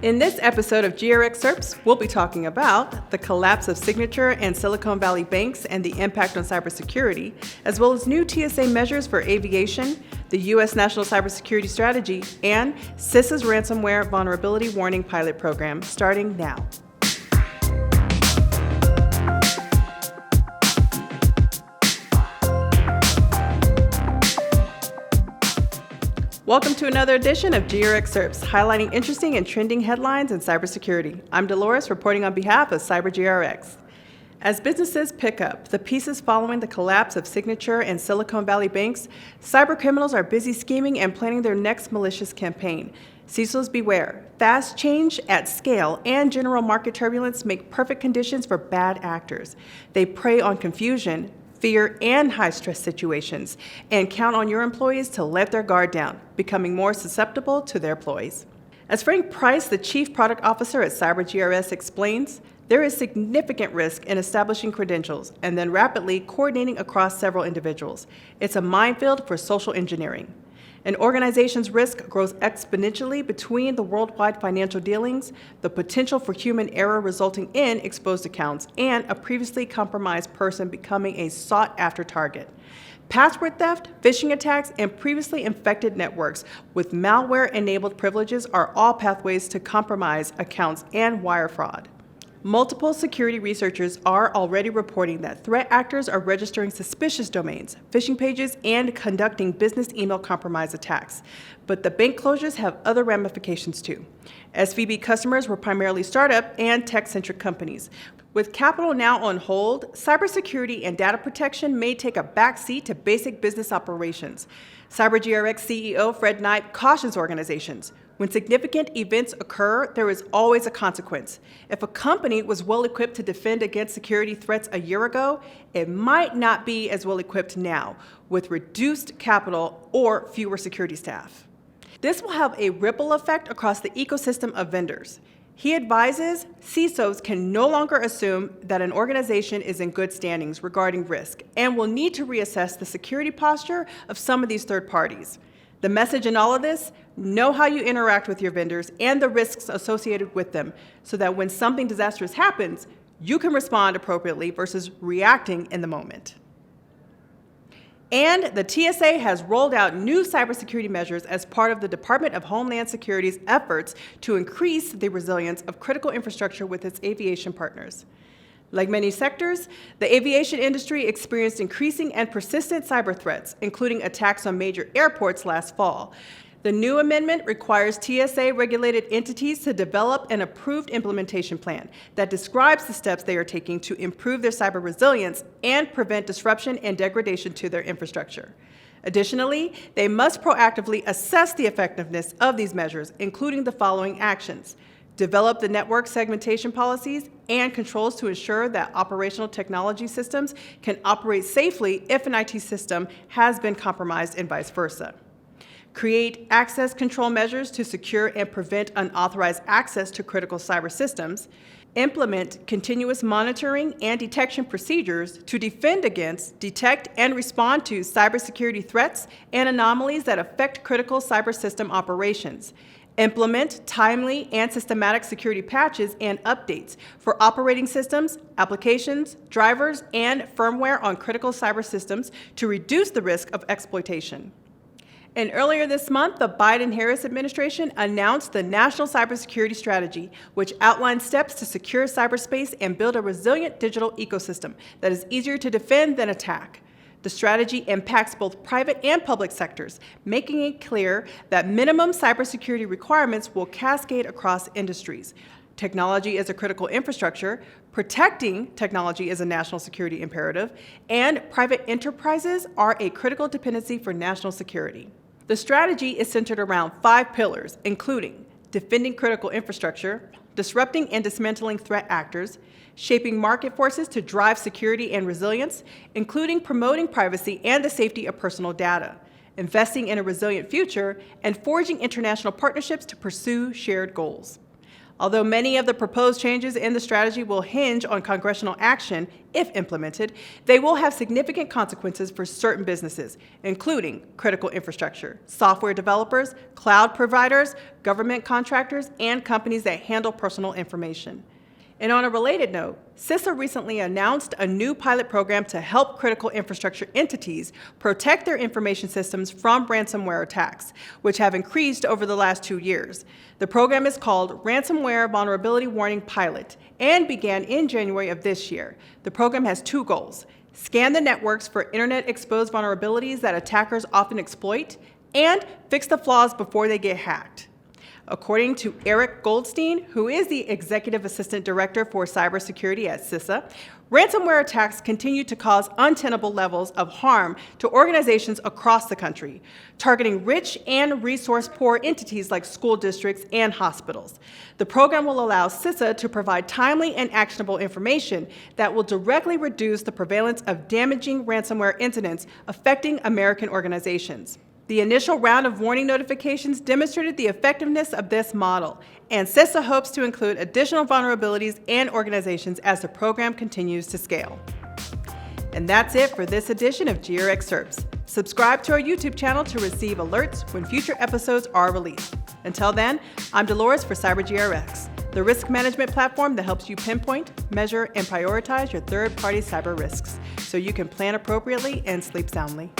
In this episode of GRXcerpts, we'll be talking about the collapse of Signature and Silicon Valley banks and the impact on cybersecurity, as well as new TSA measures for aviation, the U.S. National Cybersecurity Strategy, and CISA's Ransomware Vulnerability Warning Pilot Program, starting now. Welcome to another edition of GRXcerpts, highlighting interesting and trending headlines in cybersecurity. I'm Dolores, reporting on behalf of CyberGRX. As businesses pick up the pieces following the collapse of Signature and Silicon Valley banks, cybercriminals are busy scheming and planning their next malicious campaign. CISOs beware. Fast change at scale and general market turbulence make perfect conditions for bad actors. They prey on confusion, fear, and high-stress situations, and count on your employees to let their guard down, becoming more susceptible to their ploys. As Frank Price, the Chief Product Officer at CyberGRX, explains, there is significant risk in establishing credentials and then rapidly coordinating across several individuals. It's a minefield for social engineering. An organization's risk grows exponentially between the worldwide financial dealings, the potential for human error resulting in exposed accounts, and a previously compromised person becoming a sought-after target. Password theft, phishing attacks, and previously infected networks with malware-enabled privileges are all pathways to compromise accounts and wire fraud. Multiple security researchers are already reporting that threat actors are registering suspicious domains, phishing pages, and conducting business email compromise attacks. But the bank closures have other ramifications too. SVB customers were primarily startup and tech-centric companies. With capital now on hold, cybersecurity and data protection may take a backseat to basic business operations. CyberGRX CEO Fred Kneip cautions organizations. When significant events occur, there is always a consequence. If a company was well equipped to defend against security threats a year ago, it might not be as well equipped now, with reduced capital or fewer security staff. This will have a ripple effect across the ecosystem of vendors. He advises CISOs can no longer assume that an organization is in good standings regarding risk and will need to reassess the security posture of some of these third parties. The message in all of this, know how you interact with your vendors and the risks associated with them so that when something disastrous happens, you can respond appropriately versus reacting in the moment. And the TSA has rolled out new cybersecurity measures as part of the Department of Homeland Security's efforts to increase the resilience of critical infrastructure with its aviation partners. Like many sectors, the aviation industry experienced increasing and persistent cyber threats, including attacks on major airports last fall. The new amendment requires TSA-regulated entities to develop an approved implementation plan that describes the steps they are taking to improve their cyber resilience and prevent disruption and degradation to their infrastructure. Additionally, they must proactively assess the effectiveness of these measures, including the following actions. Develop the network segmentation policies and controls to ensure that operational technology systems can operate safely if an IT system has been compromised and vice versa. Create access control measures to secure and prevent unauthorized access to critical cyber systems. Implement continuous monitoring and detection procedures to defend against, detect, and respond to cybersecurity threats and anomalies that affect critical cyber system operations. Implement timely and systematic security patches and updates for operating systems, applications, drivers, and firmware on critical cyber systems to reduce the risk of exploitation. And earlier this month, the Biden-Harris administration announced the National Cybersecurity Strategy, which outlines steps to secure cyberspace and build a resilient digital ecosystem that is easier to defend than attack. The strategy impacts both private and public sectors, making it clear that minimum cybersecurity requirements will cascade across industries. Technology is a critical infrastructure, protecting technology is a national security imperative, and private enterprises are a critical dependency for national security. The strategy is centered around 5 pillars, including defending critical infrastructure, disrupting and dismantling threat actors, shaping market forces to drive security and resilience, including promoting privacy and the safety of personal data, investing in a resilient future, and forging international partnerships to pursue shared goals. Although many of the proposed changes in the strategy will hinge on congressional action, if implemented, they will have significant consequences for certain businesses, including critical infrastructure, software developers, cloud providers, government contractors, and companies that handle personal information. And on a related note, CISA recently announced a new pilot program to help critical infrastructure entities protect their information systems from ransomware attacks, which have increased over the last 2 years. The program is called Ransomware Vulnerability Warning Pilot and began in January of this year. The program has 2 goals: scan the networks for internet-exposed vulnerabilities that attackers often exploit, and fix the flaws before they get hacked. According to Eric Goldstein, who is the Executive Assistant Director for Cybersecurity at CISA, ransomware attacks continue to cause untenable levels of harm to organizations across the country, targeting rich and resource-poor entities like school districts and hospitals. The program will allow CISA to provide timely and actionable information that will directly reduce the prevalence of damaging ransomware incidents affecting American organizations. The initial round of warning notifications demonstrated the effectiveness of this model, and CISA hopes to include additional vulnerabilities and organizations as the program continues to scale. And that's it for this edition of GRXcerpts. Subscribe to our YouTube channel to receive alerts when future episodes are released. Until then, I'm Dolores for CyberGRX, the risk management platform that helps you pinpoint, measure, and prioritize your third-party cyber risks so you can plan appropriately and sleep soundly.